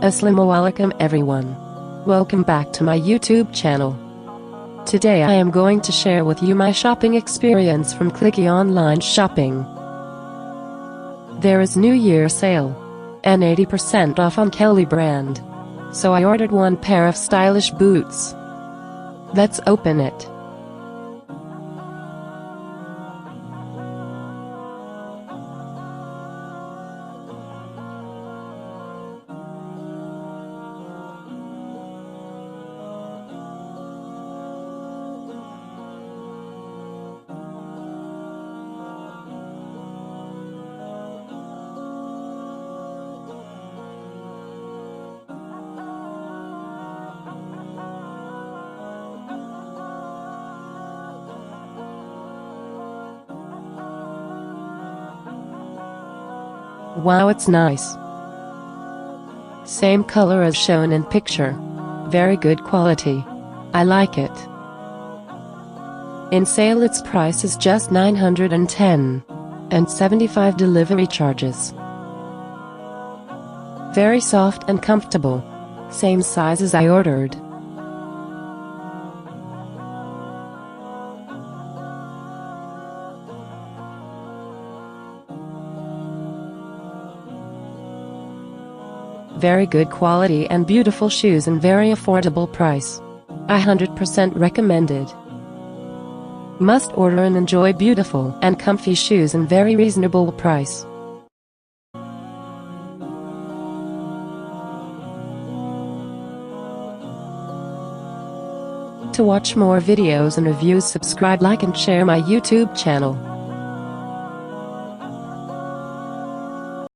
Aslam Alikum everyone. Welcome back to my YouTube channel. Today I am going to share with you my shopping experience from Clicky online shopping. There is New Year sale and 80% off on Kelly brand. So I ordered one pair of stylish boots. Let's open it. Wow, it's nice. Same color as shown in picture. Very good quality. I like it. In sale its price is just 910 and 75 delivery charges. Very soft and comfortable. Same size as I ordered. Very good quality and beautiful shoes and very affordable price. I 100% recommended. Must order and enjoy beautiful and comfy shoes and very reasonable price. To watch more videos and reviews, subscribe, like and share my YouTube channel.